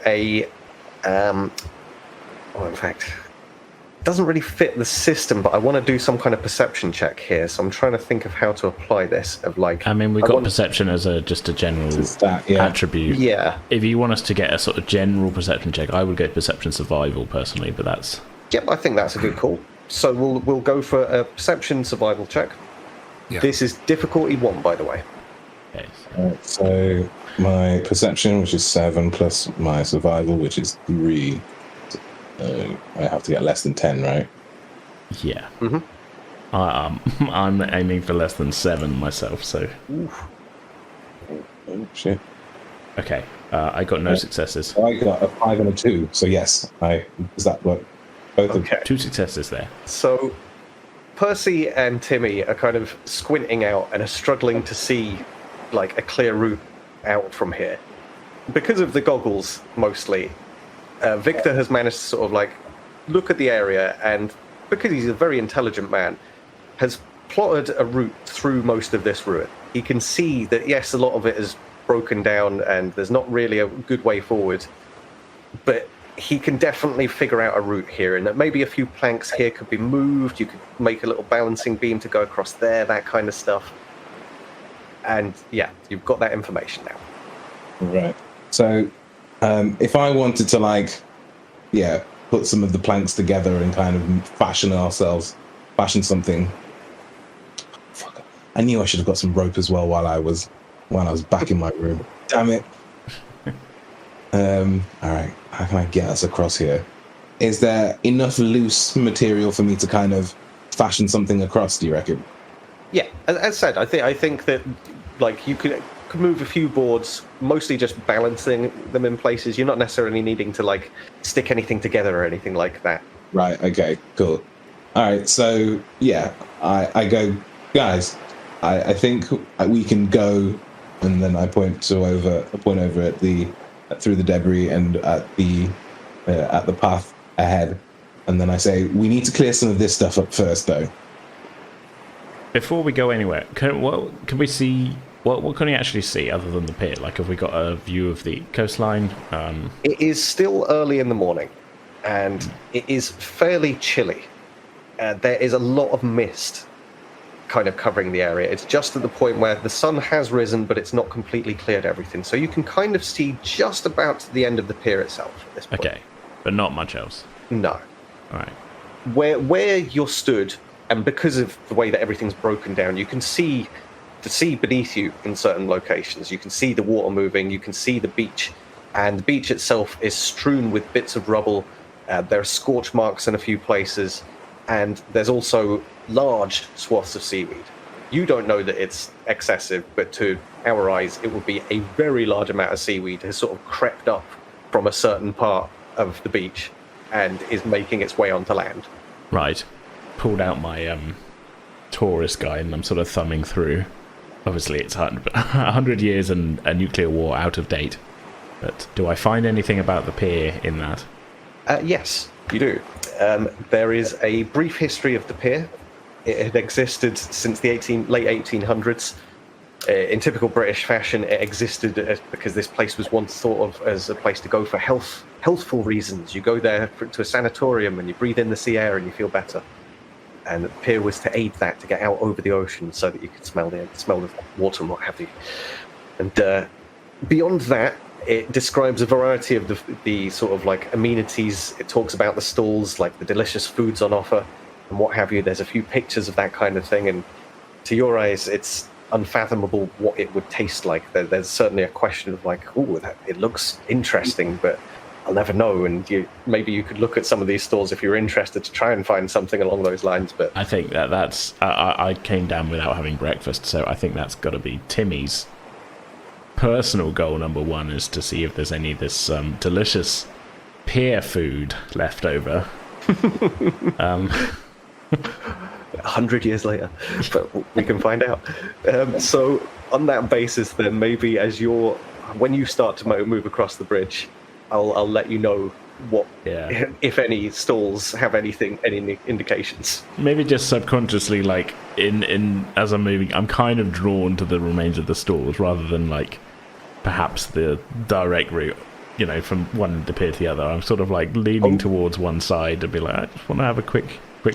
in fact, it doesn't really fit the system, but I want to do some kind of perception check here. So I'm trying to think of how to apply this. We've got perception as just a general attribute. Yeah. If you want us to get a sort of general perception check, I would go perception survival personally, but that's... Yep, I think that's a good call. So we'll go for a perception survival check. Yeah. This is difficulty 1, by the way. Okay. So my perception, which is 7, plus my survival, which is 3. I have to get less than 10, right? Yeah. Mm-hmm. I'm aiming for less than 7 myself, so... Oof. Oh, shit. Okay, I got no successes. I got a 5 and a 2, so yes. Does that work? Both okay. 2 successes there. So Percy and Timmy are kind of squinting out and are struggling to see like a clear route out from here. Because of the goggles, mostly, Victor has managed to sort of like look at the area, and because he's a very intelligent man, has plotted a route through most of this ruin. He can see that, yes, a lot of it is broken down and there's not really a good way forward, but he can definitely figure out a route here, and that maybe a few planks here could be moved. You could make a little balancing beam to go across there, that kind of stuff. And yeah, you've got that information now. Right. So if I wanted to put some of the planks together and kind of fashion something. Fuck. I knew I should have got some rope as well while I was back in my room. Damn it. All right. How can I get us across here? Is there enough loose material for me to kind of fashion something across, do you reckon? Yeah, as said, I think that like you could move a few boards, mostly just balancing them in places. You're not necessarily needing to like stick anything together or anything like that. Right. Okay. Cool. All right. So yeah, I go, guys. I think we can go, and then I point over at through the debris and at the path ahead, and then I say we need to clear some of this stuff up first, though. Before we go anywhere, can we see? What can we actually see other than the pier? Like, have we got a view of the coastline? It is still early in the morning, and it is fairly chilly. There is a lot of mist kind of covering the area. It's just at the point where the sun has risen, but it's not completely cleared everything. So you can kind of see just about the end of the pier itself at this point. Okay, but not much else. No. All right. Where you're stood, and because of the way that everything's broken down, you can see the sea beneath you in certain locations. You can see the water moving, you can see the beach, and the beach itself is strewn with bits of rubble. There are scorch marks in a few places, and there's also large swaths of seaweed. You don't know that it's excessive, but to our eyes, it would be a very large amount of seaweed has sort of crept up from a certain part of the beach and is making its way onto land. Right. Pulled out my tourist guide, and I'm sort of thumbing through. Obviously, it's 100 years and a nuclear war out of date. But do I find anything about the pier in that? Yes, you do. There is a brief history of the pier. It had existed since the late 1800s. In typical British fashion, it existed because this place was once thought of as a place to go for healthful reasons. You go there to a sanatorium and you breathe in the sea air and you feel better. And the pier was to aid that, to get out over the ocean so that you could smell the water and what have you. And beyond that, it describes a variety of the sort of like amenities. It talks about the stalls, like the delicious foods on offer and what have you. There's a few pictures of that kind of thing. And to your eyes, it's unfathomable what it would taste like. There's certainly a question of like, oh, it looks interesting, but I'll never know. And maybe you could look at some of these stores if you're interested to try and find something along those lines. But I think that's... I came down without having breakfast, so I think that's got to be Timmy's personal goal number one, is to see if there's any of this delicious pier food left over. 100 years later, but we can find out. So on that basis, then maybe when you start to move across the bridge, I'll let you know what, if any, stalls have any indications. Maybe just subconsciously, like in as I'm moving, I'm kind of drawn to the remains of the stalls rather than like perhaps the direct route. From one end of the pier to the other. I'm sort of like leaning towards one side to be like, I just want to have a quick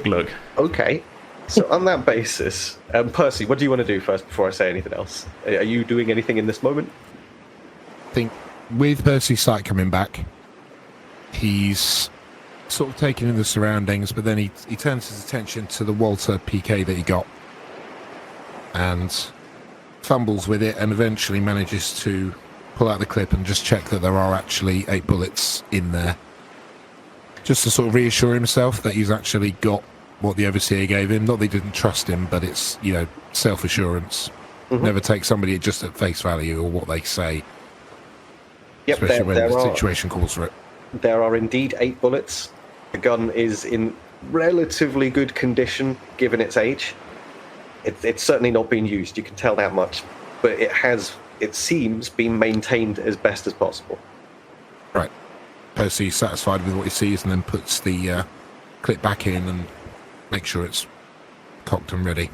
look. Okay. So on that basis, Percy, what do you want to do first before I say anything else? Are you doing anything in this moment? I think with Percy's sight coming back, he's sort of taking in the surroundings, but then he turns his attention to the Walter PK that he got and fumbles with it and eventually manages to pull out the clip and just check that there are actually 8 bullets in there. Just to sort of reassure himself that he's actually got what the overseer gave him. Not that he didn't trust him, but it's, self-assurance. Mm-hmm. Never take somebody just at face value or what they say. Yep, especially when the situation calls for it. There are indeed 8 bullets. The gun is in relatively good condition, given its age. It's certainly not been used, you can tell that much. But it seems, been maintained as best as possible. Right. Percy's satisfied with what he sees and then puts the clip back in and makes sure it's cocked and ready.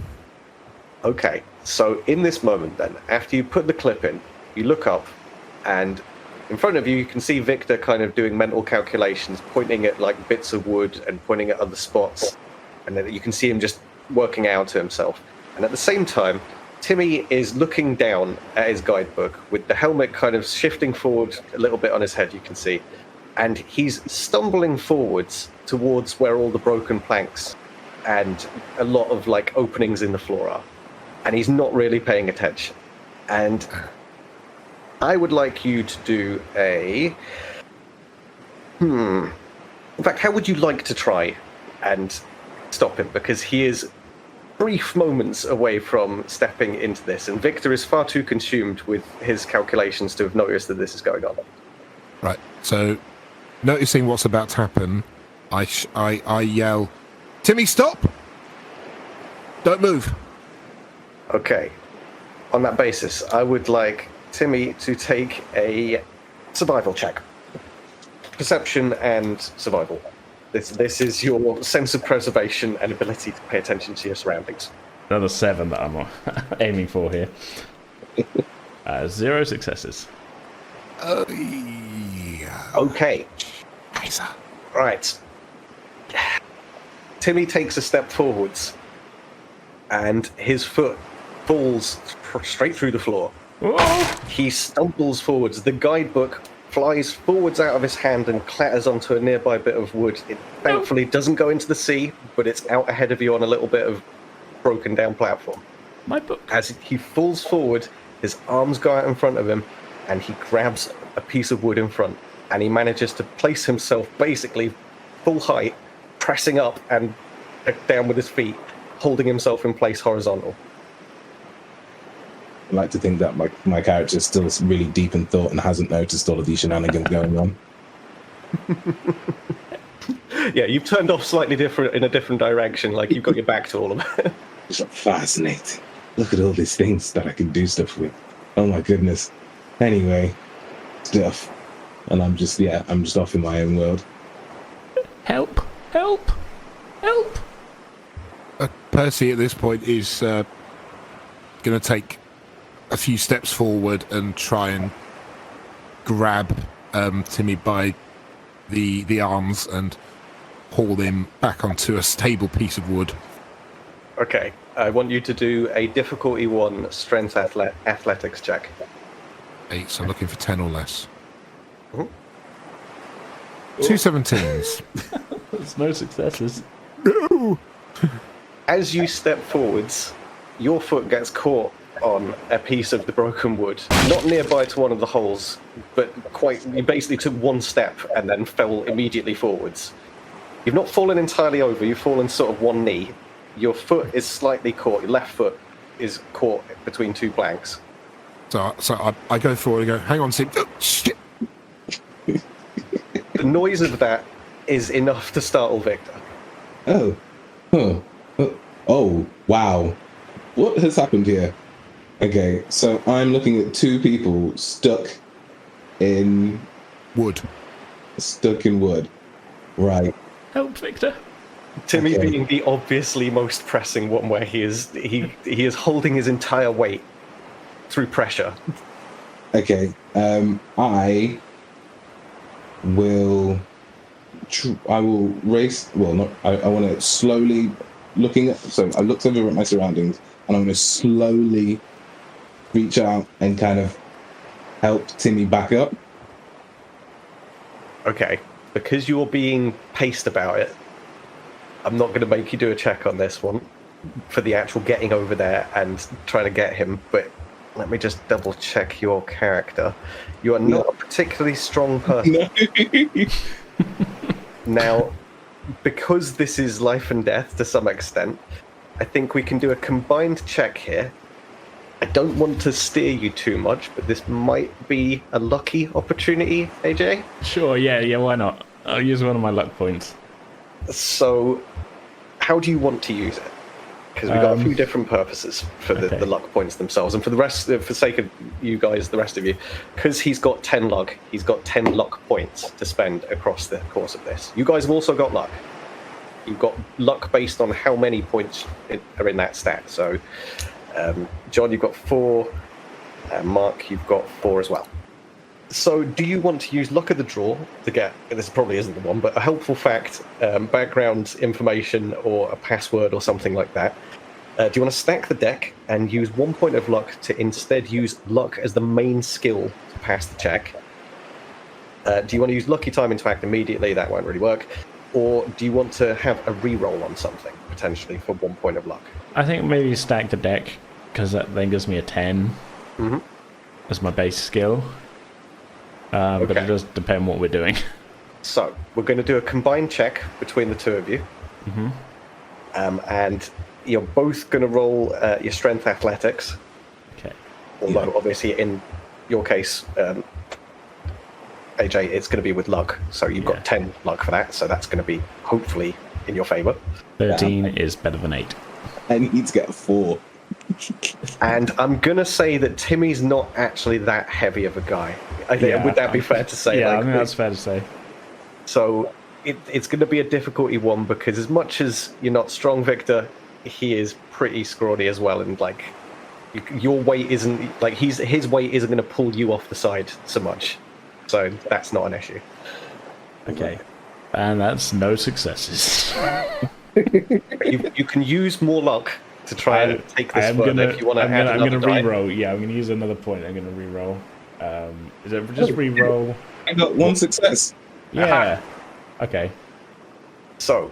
Okay, so in this moment then, after you put the clip in, you look up and in front of you, you can see Victor kind of doing mental calculations, pointing at like bits of wood and pointing at other spots. And then you can see him just working out to himself. And at the same time, Timmy is looking down at his guidebook with the helmet kind of shifting forward a little bit on his head, you can see. And he's stumbling forwards towards where all the broken planks and a lot of like openings in the floor are. And he's not really paying attention. And I would like you to do a... In fact, how would you like to try and stop him? Because he is brief moments away from stepping into this, and Victor is far too consumed with his calculations to have noticed that this is going on. Right. So, noticing what's about to happen, I yell, "Timmy, stop! Don't move!" Okay. On that basis, I would like Timmy to take a survival check. Perception and survival. This is your sense of preservation and ability to pay attention to your surroundings. Another 7 that I'm aiming for here. 0 successes. Yeah. Okay. Kaiser. Right. Timmy takes a step forwards, and his foot falls straight through the floor. Whoa! He stumbles forwards. The guidebook flies forwards out of his hand and clatters onto a nearby bit of wood. It thankfully doesn't go into the sea, but it's out ahead of you on a little bit of broken down platform. My book. As he falls forward, his arms go out in front of him, and he grabs a piece of wood in front, and he manages to place himself basically full height, pressing up and down with his feet, holding himself in place horizontal. I like to think that my character is still really deep in thought and hasn't noticed all of these shenanigans going on. Yeah, you've turned off slightly different in a different direction, like you've got your back to all of it. It's fascinating. Look at all these things that I can do stuff with. Oh my goodness. Anyway, stuff. And I'm just off in my own world. Help! Help! Help! Percy at this point is going to take a few steps forward and try and grab Timmy by the arms and haul him back onto a stable piece of wood. Okay, I want you to do a difficulty 1 strength athletics check. 8, so I'm looking for 10 or less. Mhm. 2 17s. There's no successes. No! As you step forwards, your foot gets caught on a piece of the broken wood, not nearby to one of the holes, but you basically took one step and then fell immediately forwards. You've not fallen entirely over, you've fallen sort of one knee. Your foot is slightly caught, your left foot is caught between two planks. So I go forward and go, hang on, Sim. Oh, shit. The noise of that is enough to startle Victor. Oh. Huh. Oh, wow. What has happened here? Okay, so I'm looking at 2 people stuck in Wood. Right. Help, Victor. Timmy Okay. being the obviously most pressing one, where he is holding his entire weight through pressure. Okay. I will race. Well, not. I want to slowly looking at. So I looked over at my surroundings, and I'm going to slowly reach out and kind of help Timmy back up. Okay, because you're being paced about it, I'm not going to make you do a check on this one for the actual getting over there and trying to get him, but let me just double check your character. You are not a particularly strong person. Now, because this is life and death to some extent, I think we can do a combined check here. I don't want to steer you too much, but this might be a lucky opportunity, AJ. Sure, yeah, why not? I'll use one of my luck points. So, how do you want to use it? Because we've got a few different purposes for the luck points themselves, and for the sake of you guys, the rest of you, because he's got 10 luck, he's got 10 luck points to spend across the course of this. You guys have also got luck. You've got luck based on how many points are in that stat. So, John, you've got 4. Mark, you've got 4 as well. So, do you want to use luck of the draw to get, this probably isn't the one, but a helpful fact, background information, or a password or something like that? Do you want to stack the deck and use 1 point of luck to instead use luck as the main skill to pass the check? Do you want to use lucky timing to act immediately? That won't really work. Or do you want to have a reroll on something, potentially, for 1 point of luck? I think maybe stack the deck, because that then gives me a 10 as my base skill. But it does depend what we're doing. So, we're going to do a combined check between the two of you. And You're both going to roll your strength athletics. Okay. Although, obviously, in your case, AJ, it's going to be with luck. So you've got 10 luck for that. So that's going to be, hopefully, in your favour. 13 is better than 8. I need to get a 4. And I'm going to say that Timmy's not actually that heavy of a guy. Would that be fair to say? Yeah, I think that's fair to say. So it's going to be a difficulty one, because as much as you're not strong, Victor, he is pretty scrawny as well. And, like, your weight isn't... Like, his weight isn't going to pull you off the side so much. So that's not an issue. Okay. And that's no successes. You can use more luck to try and take this further if you want to add another die. I'm going to re-roll. Yeah, I'm going to use another point. I'm going to re-roll. Is it just re-roll? I got 1 success. Yeah. Aha. Okay. So.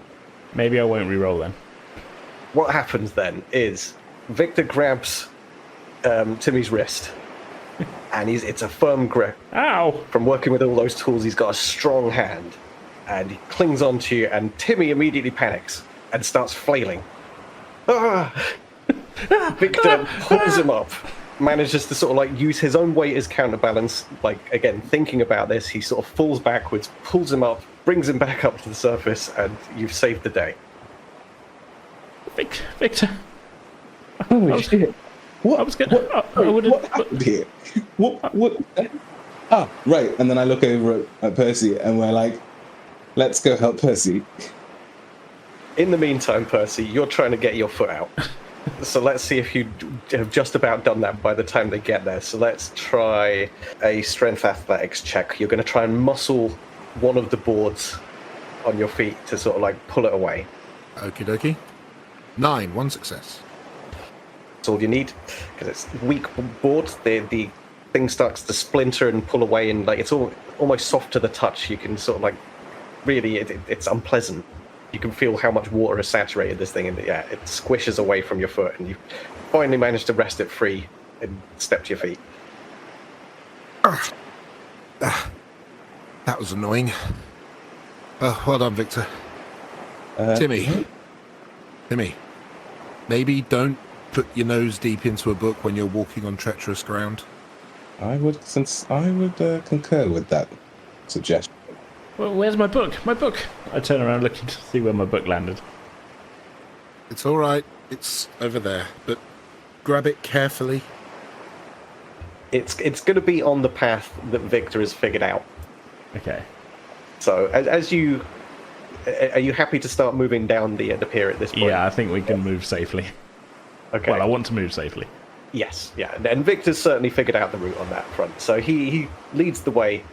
Maybe I won't re-roll then. What happens then is Victor grabs Timmy's wrist. And it's a firm grip. Ow! From working with all those tools, he's got a strong hand. And he clings onto you, and Timmy immediately panics and starts flailing. Victor pulls him up, manages to sort of like use his own weight as counterbalance. Like, again, thinking about this, he sort of falls backwards, pulls him up, brings him back up to the surface, and you've saved the day. Victor. Oh, shit. What? I was gonna. What happened here? What? Ah, right. And then I look over at Percy, and we're like, let's go help Percy. In the meantime, Percy, you're trying to get your foot out. So let's see if you have just about done that by the time they get there. So let's try a strength athletics check. You're going to try and muscle one of the boards on your feet to sort of like pull it away. Okie dokie. 9, 1 success. That's all you need, because it's weak board. The thing starts to splinter and pull away, and like it's almost soft to the touch. You can sort of like really, it's unpleasant. You can feel how much water has saturated this thing, and it squishes away from your foot, and you finally manage to wrest it free and step to your feet. That was annoying. Well done, Victor. Timmy, maybe don't put your nose deep into a book when you're walking on treacherous ground. I would concur with that suggestion. Well, where's my book? My book! I turn around looking to see where my book landed. It's all right. It's over there, but grab it carefully. It's going to be on the path that Victor has figured out. Okay. So, as you... Are you happy to start moving down the pier at this point? Yeah, I think we can move safely. Okay. Well, I want to move safely. Yes, yeah. And Victor's certainly figured out the route on that front. So he leads the way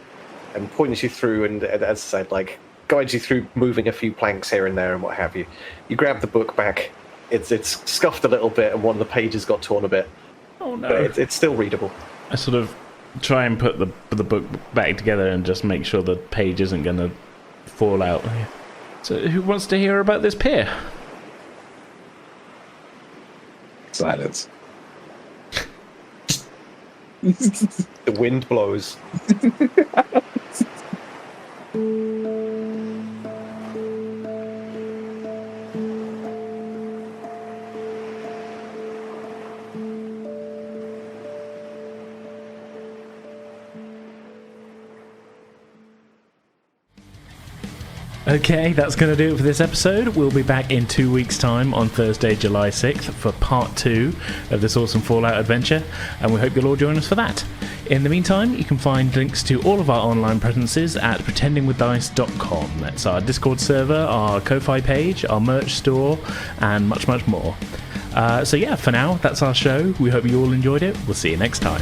and points you through, and as I said, like, guides you through moving a few planks here and there and what have you. You grab the book back. It's scuffed a little bit, and one of the pages got torn a bit. Oh, no. But it's still readable. I sort of try and put the book back together and just make sure the page isn't going to fall out. So who wants to hear about this pier? Silence. The wind blows. Okay, that's going to do it for this episode. We'll be back in 2 weeks' time on Thursday, July 6th for part 2 of this awesome Fallout adventure, and we hope you'll all join us for that. In the meantime, you can find links to all of our online presences at pretendingwithdice.com. That's our Discord server, our Ko-Fi page, our merch store, and much, much more. So yeah, for now, that's our show. We hope you all enjoyed it. We'll see you next time.